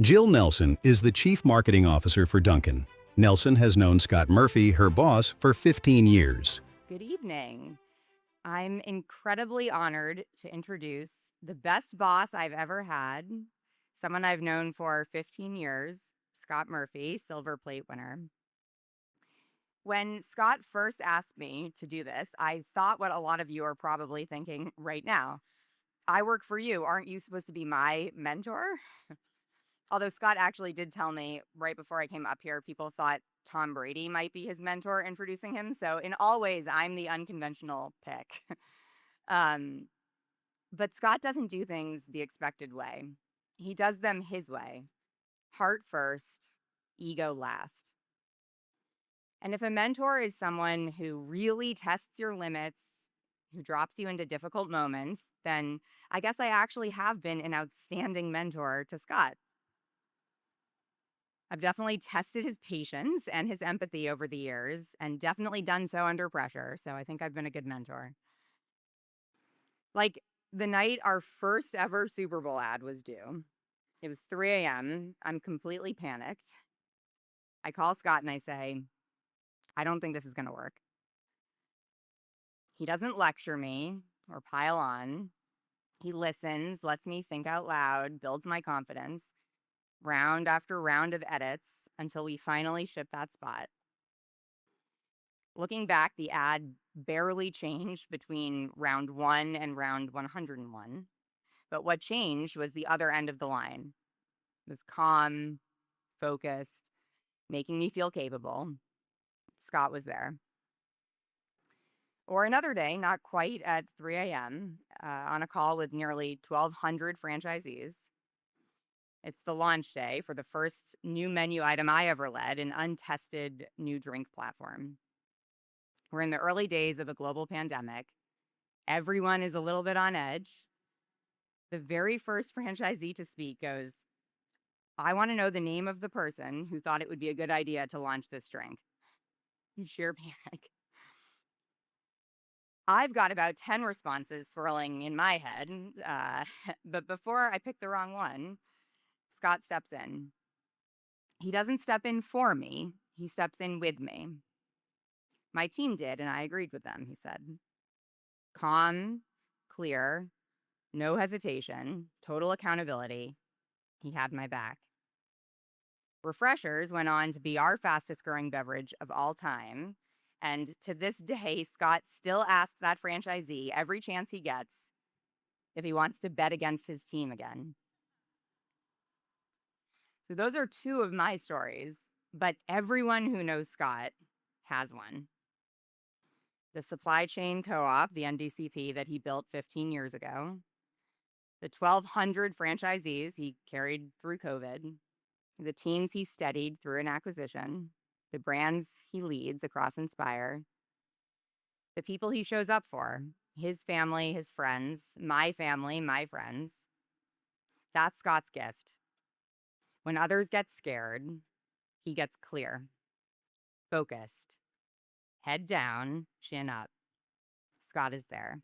Jill Nelson is the Chief Marketing Officer for Dunkin. Nelson has known Scott Murphy, her boss, for 15 years. Good evening. I'm incredibly honored to introduce the best boss I've ever had, someone I've known for 15 years, Scott Murphy, Silver Plate winner. When Scott first asked me to do this, I thought what a lot of you are probably thinking right now. I work for you. Aren't you supposed to be my mentor? Although Scott actually did tell me right before I came up here, people thought Tom Brady might be his mentor introducing him. So in all ways, I'm the unconventional pick. But Scott doesn't do things the expected way. He does them his way. Heart first, ego last. And if a mentor is someone who really tests your limits, who drops you into difficult moments, then I guess I actually have been an outstanding mentor to Scott. I've definitely tested his patience and his empathy over the years, and definitely done so under pressure, so I think I've been a good mentor. Like the night our first ever Super Bowl ad was due, it was 3 a.m. I'm completely panicked. I call Scott and I say, I don't think this is going to work. He doesn't lecture me or pile on. He listens, lets me think out loud, builds my confidence, round after round of edits until we finally ship that spot. Looking back, the ad barely changed between round 1 and round 101. But what changed was the other end of the line. It was calm, focused, making me feel capable. Scott was there. Or another day, not quite at 3 a.m., on a call with nearly 1,200 franchisees. It's the launch day for the first new menu item I ever led, an untested new drink platform. We're in the early days of a global pandemic. Everyone is a little bit on edge. The very first franchisee to speak goes, I want to know the name of the person who thought it would be a good idea to launch this drink. Sheer panic. I've got about 10 responses swirling in my head, but before I pick the wrong one, Scott steps in. He doesn't step in for me, he steps in with me. My team did, and I agreed with them, he said. Calm, clear, no hesitation, total accountability. He had my back. Refreshers went on to be our fastest growing beverage of all time. And to this day, Scott still asks that franchisee every chance he gets if he wants to bet against his team again. So those are two of my stories, but everyone who knows Scott has one. The supply chain co-op, the NDCP, that he built 15 years ago. The 1,200 franchisees he carried through COVID. The teams he steadied through an acquisition. The brands he leads across Inspire. The people he shows up for. His family, his friends. My family, my friends. That's Scott's gift. When others get scared, he gets clear, focused, head down, chin up. Scott is there.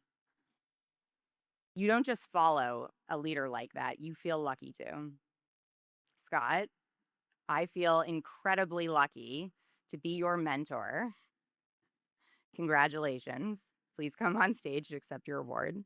You don't just follow a leader like that. You feel lucky to. Scott, I feel incredibly lucky to be your mentor. Congratulations. Please come on stage to accept your award.